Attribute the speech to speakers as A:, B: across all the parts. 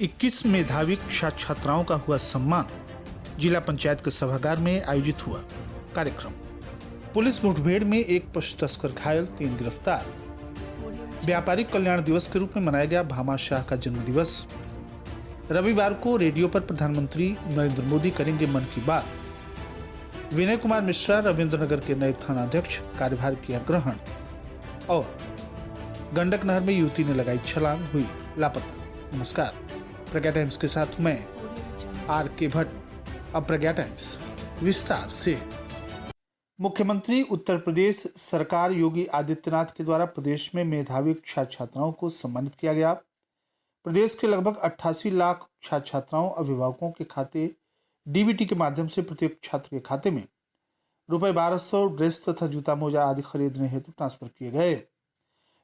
A: 21 मेधावी छात्राओं का हुआ सम्मान। जिला पंचायत के सभागार में आयोजित हुआ कार्यक्रम। पुलिस मुठभेड़ में एक पशु तस्कर घायल, 3 गिरफ्तार। व्यापारिक कल्याण दिवस के रूप में मनाया गया भामा शाह का जन्म दिवस। रविवार को रेडियो पर प्रधानमंत्री नरेंद्र मोदी करेंगे मन की बात। विनय कुमार मिश्रा रविंद्रनगर के नए थानाध्यक्ष, कार्यभार किया ग्रहण। और गंडक नहर में युवती ने लगाई छलांग, हुई लापता। नमस्कार, प्रज्ञा टाइम्स के साथ मैं आर.के. भट्ट। अब प्रज्ञा टाइम्स विस्तार से। मुख्यमंत्री उत्तर प्रदेश सरकार योगी आदित्यनाथ के द्वारा प्रदेश में मेधावी छात्राओं को सम्मानित किया गया। प्रदेश के लगभग 88 लाख छात्राओं अभिभावकों के खाते डीबीटी के माध्यम से प्रत्येक छात्र के खाते में ₹1200 ड्रेस तथा जूता मोजा आदि खरीदने हेतु ट्रांसफर किए गए।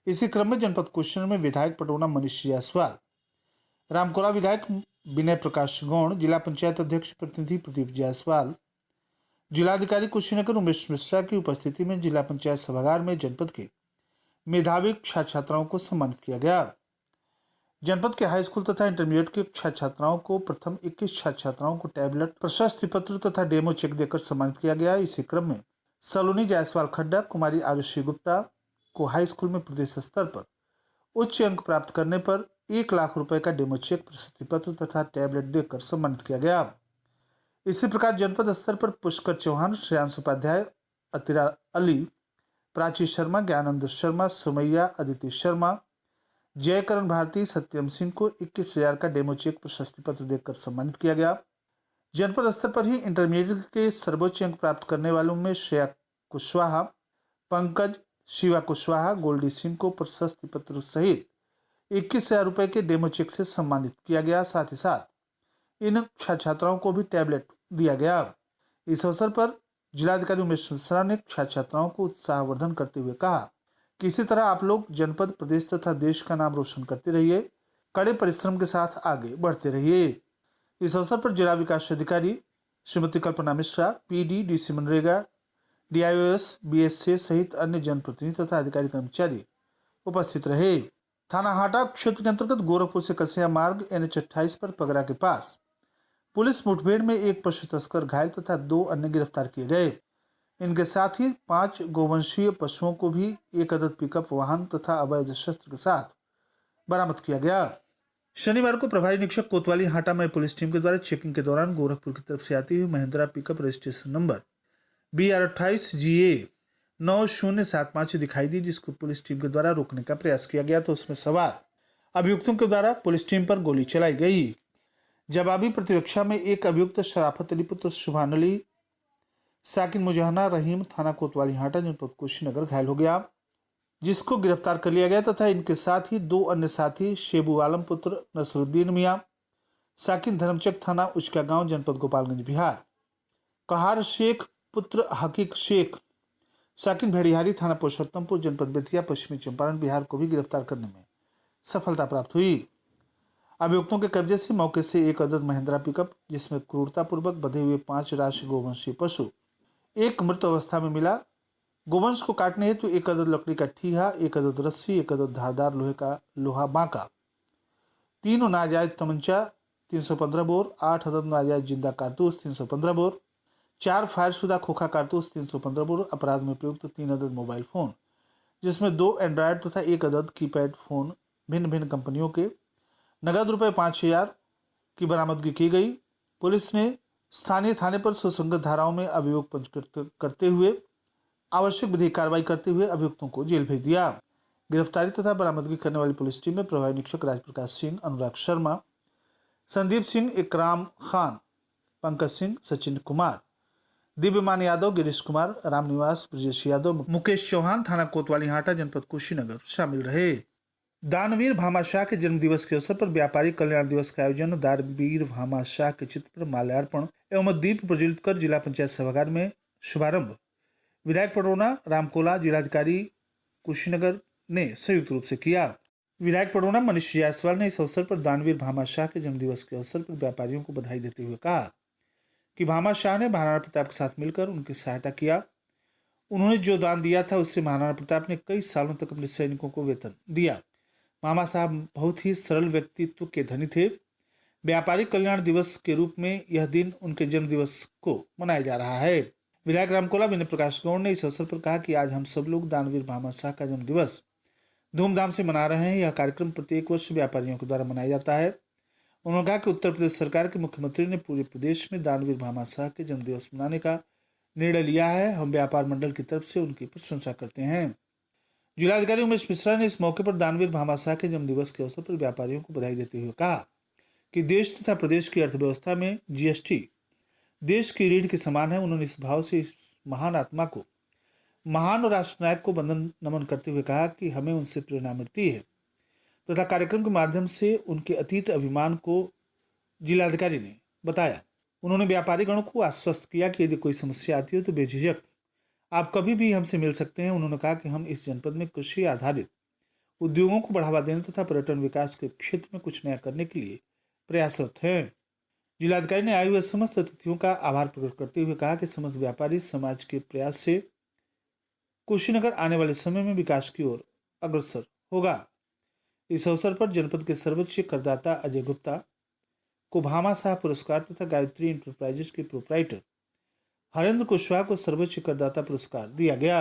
A: इसी क्रम में जनपद कुशीनगर में विधायक पटौना मनीष जायसवाल, रामकोला विधायक विनय प्रकाश गौड़, जिला पंचायत अध्यक्ष प्रतिनिधि प्रदीप जायसवाल, जिलाधिकारी कुशीनगर उमेश मिश्रा की उपस्थिति में जिला पंचायत सभागार में जनपद के मेधावी छात्राओं को सम्मानित किया गया। जनपद के हाई स्कूल तथा इंटरमीडिएट के छात्राओं को प्रथम 21 छात्राओं को टैबलेट, प्रशस्ति पत्र तथा डेमो चेक देकर सम्मानित किया गया। इसी क्रम में सलोनी जायसवाल खड्डा, कुमारी आरुषि गुप्ता को हाई स्कूल में प्रदेश स्तर पर उच्च अंक प्राप्त करने पर 1 लाख रुपए का डेमो चेक, प्रशस्ति पत्र तथा टैबलेट देकर सम्मानित किया गया। इसी प्रकार जनपद स्तर पर पुष्कर चौहान, श्रेयांश उपाध्याय, अतिरा अली, प्राची शर्मा, ज्ञानंद शर्मा, सुमैया, अदिति शर्मा, जयकरण भारती, सत्यम सिंह को 21,000 का डेमो चेक, प्रशस्ति पत्र देकर सम्मानित किया गया। जनपद स्तर पर ही इंटरमीडिएट के सर्वोच्च अंक प्राप्त करने वालों में श्रेया कुशवाहा, पंकज, शिवा कुशवाहा, गोल्डी सिंह को प्रशस्ति पत्र सहित 21,000 रुपए के डेमो चेक से सम्मानित किया गया। साथ ही साथ इन छात्राओं को भी टैबलेट दिया गया। इस अवसर पर जिलाधिकारी उमेश मिश्रा ने छात्राओं को उत्साहवर्धन करते हुए कहा कि इसी तरह आप लोग जनपद, प्रदेश तथा देश का नाम रोशन करते रहिए, कड़े परिश्रम के साथ आगे बढ़ते रहिए। इस अवसर पर जिला विकास अधिकारी Shrimati Kalpana Mishra, PD, DC MNREGA, DIOS, BSA सहित अन्य जनप्रतिनिधि तथा अधिकारी कर्मचारी उपस्थित रहे। थाना हाटा क्षेत्र के अंतर्गत गोरखपुर से कसिया मार्ग NH-28 पर पगरा के पास पुलिस मुठभेड़ में एक पशु तस्कर घायल तथा 2 अन्य गिरफ्तार किए गए। इनके साथ ही 5 गोवंशीय पशुओं को भी 1 अदद पिकअप वाहन तथा अवैध शस्त्र के साथ बरामद किया गया। शनिवार को प्रभारी निरीक्षक कोतवाली हाटा में पुलिस टीम के द्वारा चेकिंग के दौरान गोरखपुर की तरफ से आती हुई Mahindra pickup registration number BR28GA 9075 दिखाई दी, जिसको पुलिस टीम के द्वारा रोकने का प्रयास किया गया तो उसमें सवार अभियुक्तों के द्वारा पुलिस टीम पर गोली चलाई गई। जवाबी प्रतिरक्षा में एक अभियुक्त शराफत अली पुत्र सुभान अली साकिन मुजहना रहीम, थाना कोतवाली हाटा, जनपद कुशीनगर घायल हो गया, जिसको गिरफ्तार कर लिया गया तथा इनके साथ ही 2 अन्य साथी शेबू आलम पुत्र नसरुद्दीन मियां साकिन धर्मचक, थाना उचका गांव, जनपद गोपालगंज, बिहार, कहार शेख पुत्र हकीक शेख साकिन भेड़िहारी, थाना पुरुषोत्तमपुर, जनपद बेतिया, पश्चिमी चंपारण, बिहार को भी गिरफ्तार करने में सफलता प्राप्त हुई। अभियुक्तों के कब्जे से मौके से 1 अदद महिंद्रा पिकअप, जिसमें क्रूरतापूर्वक बंधे हुए 5 राशि गोवंशीय पशु, 1 मृत अवस्था में मिला। गोवंश को काटने हेतु 1 अदद लकड़ी का ठीहा, 1 अदद रस्सी, 1 अदद धारदार लोहे का लोहा बांका, 3 नाजायज तमंचा 315 बोर, 8 अदद नाजायज जिंदा कारतूस 315 बोर, 4 फायरशुदा खोखा कारतूस 315 बोर, अपराध में प्रयुक्त 3 अदद मोबाइल फोन, जिसमें 2 एंड्रॉयड तथा 1 अदद कीपैड फोन भिन्न भिन्न कंपनियों के, नगद ₹5,000 की बरामदगी की गई। पुलिस ने स्थानीय थाने पर सुसंगत धाराओं में अभियोग पंजीकृत करते हुए आवश्यक विधिक कार्रवाई करते हुए अभियुक्तों को जेल भेज दिया। गिरफ्तारी तथा बरामदगी करने वाली पुलिस टीम में प्रभारी निरीक्षक राजप्रकाश सिंह, अनुराग शर्मा, संदीप सिंह, इकराम खान, पंकज सिंह, सचिन कुमार, दिव्यमान यादव, गिरीश कुमार, रामनिवास, ब्रजेश यादव, मुकेश चौहान, थाना कोतवाली हाटा, जनपद कुशीनगर शामिल रहे। दानवीर भामा शाह के जन्म दिवस के अवसर पर व्यापारी कल्याण दिवस का आयोजन, दानवीर भामा शाह के चित्र पर माल्यार्पण एवं दीप प्रज्वलित कर जिला पंचायत सभागार में शुभारंभ विधायक पटौना, रामकोला, जिलाधिकारी कुशीनगर ने संयुक्त रूप से किया। विधायक पटौना मनीष जायसवाल ने इस अवसर पर दानवीर भामा शाह के जन्म दिवस के अवसर पर व्यापारियों को बधाई देते हुए कहा कि भामा शाह ने महाराणा प्रताप के साथ मिलकर उनकी सहायता किया। उन्होंने जो दान दिया था उससे महाराणा प्रताप ने कई सालों तक अपने सैनिकों को वेतन दिया। मामा साहब बहुत ही सरल व्यक्तित्व के धनी थे। व्यापारी कल्याण दिवस के रूप में यह दिन उनके जन्म दिवस को मनाया जा रहा है। विधायक रामकोला विनय प्रकाश गौड़ ने इस अवसर पर कहा कि आज हम सब लोग दानवीर भामा शाह का जन्म दिवस धूमधाम से मना रहे हैं। यह कार्यक्रम प्रत्येक वर्ष व्यापारियों के द्वारा मनाया जाता है। उन्होंने कहा कि उत्तर प्रदेश सरकार के मुख्यमंत्री ने पूरे प्रदेश में दानवीर भामा शाह के जन्म दिवस मनाने का निर्णय लिया है। हम व्यापार मंडल की तरफ से उनकी प्रशंसा करते हैं। जिलाधिकारी उमेश मिश्रा ने इस मौके पर दानवीर भामा शाह के जन्म दिवस के अवसर पर व्यापारियों को बधाई देते हुए कहा कि देश तथा प्रदेश की अर्थव्यवस्था में जीएसटी देश की रीढ़ के समान है। उन्होंने इस भाव से इस महान आत्मा को, महान राष्ट्र नायक को वंदन नमन करते हुए कहा कि हमें उनसे प्रेरणा मिलती है तथा कार्यक्रम के माध्यम से उनके अतीत अभिमान को जिलाधिकारी ने बताया। उन्होंने व्यापारी गणों को आश्वस्त किया कि यदि कोई समस्या आती हो तो बेझिझक आप कभी भी हमसे मिल सकते हैं। उन्होंने कहा कि हम इस जनपद में कृषि आधारित उद्योगों को बढ़ावा देने तथा पर्यटन विकास के क्षेत्र में कुछ नया करने के लिए प्रयासरत हैं। जिलाधिकारी ने आए हुए समस्त अतिथियों का आभार प्रकट करते हुए कहा कि समस्त व्यापारी समाज के प्रयास से कुशीनगर आने वाले समय में विकास की ओर अग्रसर होगा। इस अवसर पर जनपद के सर्वोच्च करदाता अजय गुप्ता को भामा शाह पुरस्कार तथा गायत्री इंटरप्राइजेज के प्रोप्राइटर हरेंद्र कुशवाहा को सर्वोच्च करदाता पुरस्कार दिया गया।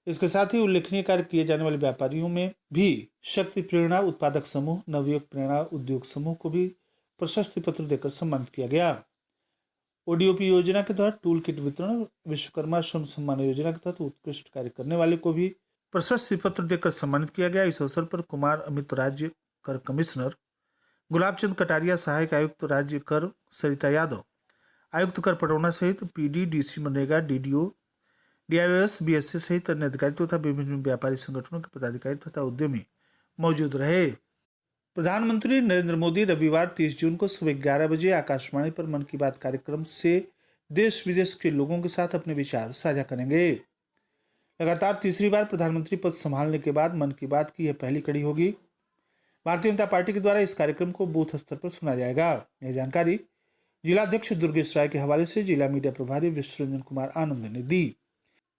A: इसके साथ ही उल्लेखनीय कार्य किए जाने वाले व्यापारियों में भी शक्ति प्रेरणा उत्पादक समूह, नवयुग प्रेरणा उद्योग समूह को भी प्रशस्ति पत्र देकर सम्मानित किया गया। ओडीओपी योजना के तहत टूल किट वितरण, विश्वकर्मा श्रम सम्मान योजना के तहत उत्कृष्ट कार्य करने वाले को भी प्रशस्ति पत्र देकर सम्मानित किया गया। इस अवसर पर कुमार अमित राज्य कर कमिश्नर, गुलाबचंद कटारिया सहायक आयुक्त राज्य कर, सरिता यादव आयुक्त कर पटौना सहित PD, DC MNREGA, DDO, DIOS, BSc सहित अन्य अधिकारी तथा विभिन्न व्यापारी संगठनों के पदाधिकारी तथा उद्यमी मौजूद रहे। प्रधानमंत्री नरेंद्र मोदी रविवार 30 जून को सुबह 11 बजे आकाशवाणी पर मन की बात कार्यक्रम से देश विदेश के लोगों के साथ अपने विचार साझा करेंगे। लगातार तीसरी बार प्रधानमंत्री पद संभालने के बाद मन की बात की यह पहली कड़ी होगी। भारतीय जनता पार्टी के द्वारा इस कार्यक्रम को बूथ स्तर पर सुना जाएगा। यह जानकारी जिलाध्यक्ष दुर्गेश राय के हवाले से जिला मीडिया प्रभारी विश्वरंजन कुमार आनंद ने दी।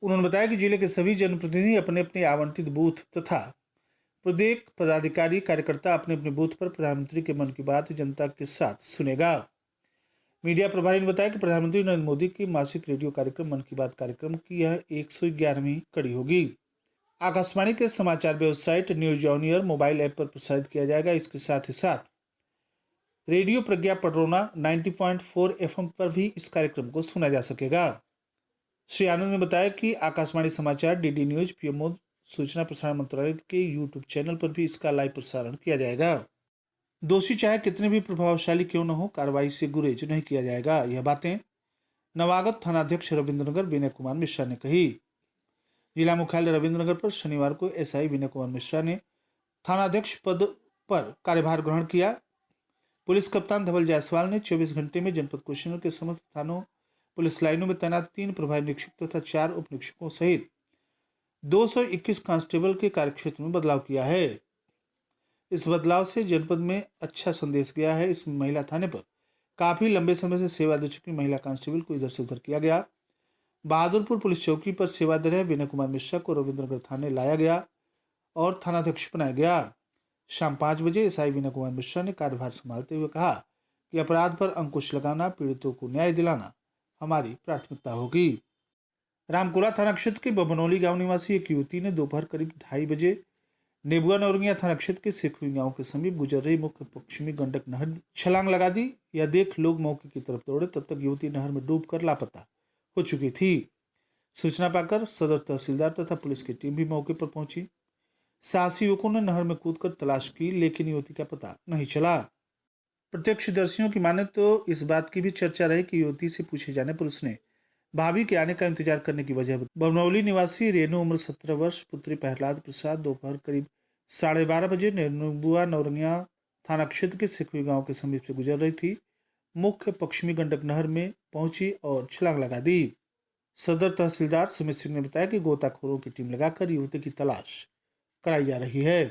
A: उन्होंने बताया कि जिले के सभी जनप्रतिनिधि अपने अपने आवंटित बूथ तथा प्रत्येक पदाधिकारी कार्यकर्ता अपने अपने बूथ पर प्रधानमंत्री के मन की बात जनता के साथ सुनेगा। मीडिया प्रभारी ने बताया कि प्रधानमंत्री नरेंद्र मोदी के मासिक रेडियो कार्यक्रम मन की बात कार्यक्रम की यह 111वीं कड़ी होगी। आकाशवाणी के समाचार website news on air mobile app पर प्रसारित किया जाएगा। इसके साथ ही साथ रेडियो प्रज्ञा पटरौना 90.4 FM पर भी इस कार्यक्रम को सुना जा सकेगा। श्री आनंद ने बताया कि आकाशवाणी समाचार, डीडी न्यूज, पीएमओ, सूचना प्रसारण मंत्रालय के यूट्यूब चैनल पर भी इसका लाइव प्रसारण किया जाएगा। दोषी चाहे कितने भी प्रभावशाली क्यों न हो, कार्रवाई से गुरेज नहीं किया जाएगा। यह बातें नवागत थानाध्यक्ष रविंद्रनगर विनय कुमार मिश्रा ने कही। जिला मुख्यालय रविंद्रनगर पर शनिवार को एसआई विनय कुमार मिश्रा ने थानाध्यक्ष पद पर कार्यभार ग्रहण किया। पुलिस कप्तान धवल जायसवाल ने 24 घंटे में जनपद कुशीनगर के समस्त थानों पुलिस लाइनों में तैनात 3 प्रभारी निरीक्षक तथा 4 उप निरीक्षकों सहित 221 कांस्टेबल के कार्यक्षेत्र में बदलाव किया है। इस बदलाव से जनपद में अच्छा संदेश गया है। इस महिला थाने पर काफी लंबे समय से सेवा दे चुकी महिला कांस्टेबल को इधर से उधर किया गया। बहादुरपुर पुलिस चौकी पर सेवा दे रहे विनय कुमार मिश्रा को रविंद्रनगर थाने लाया गया और थानाध्यक्ष बनाया गया। शाम 5 बजे एसआई विनय कुमार मिश्रा ने कार्यभार संभालते हुए कहा कि अपराध पर अंकुश लगाना, पीड़ितों को न्याय दिलाना हमारी प्राथमिकता होगी। रामकोला थाना क्षेत्र के बबनौली गांव निवासी एक युवती ने दोपहर करीब 2:30 बजे नेबुआ नौरंगिया थाना क्षेत्र के सिखुई गांव के समीप गुजर रही मुख्य पश्चिमी गंडक नहर छलांग लगा दी। यह देख लोग मौके की तरफ दौड़े। तब तक युवती नहर में डूबकर लापता हो चुकी थी। सूचना पाकर सदर तहसीलदार तथा पुलिस की टीम भी मौके पर पहुंची। साहसी युवकों ने नहर में कूदकर तलाश की, लेकिन युवती का पता नहीं चला। प्रत्यक्षदर्शियों की माने तो इस बात की भी चर्चा रही कि युवती से पूछे जाने पर उसने भाभी के आने का इंतजार करने की वजह बबनौली निवासी रेणु उम्र 17 वर्ष पुत्री प्रहलाद प्रसाद दोपहर करीब 12:30 बजे नेबुआ नौरंगिया थाना क्षेत्र के सिखुई गांव के समीप से गुजर रही थी। मुख्य पश्चिमी गंडक नहर में पहुंची और छलांग लगा दी। सदर तहसीलदार सुमित सिंह ने बताया कि गोताखोरों की टीम लगाकर युवती की तलाश कराई जा रही है।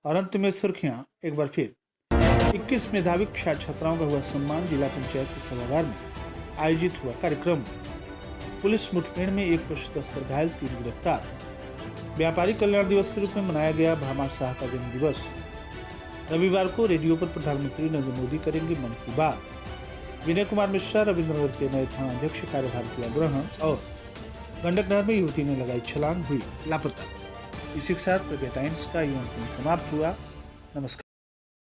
A: और अंत में सुर्खियां एक बार फिर। 21 मेधावी छात्राओं का हुआ सम्मान। जिला पंचायत के सभागार में आयोजित हुआ कार्यक्रम। पुलिस मुठभेड़ में एक पशु तस्कर घायल, 3 गिरफ्तार। व्यापारी कल्याण दिवस के रूप में मनाया गया भामा शाह का जन्म दिवस। रविवार को रेडियो पर प्रधानमंत्री नरेंद्र मोदी करेंगे मन की बात। विनय कुमार मिश्रा रविंद्रनगर के नए थानाध्यक्ष कार्यभार किया ग्रहण और गंडक नहर में युवती ने लगाई छलांग, हुई लापता। इसी के साथ प्रज्ञा टाइम्स का ये अंक समाप्त हुआ। नमस्कार।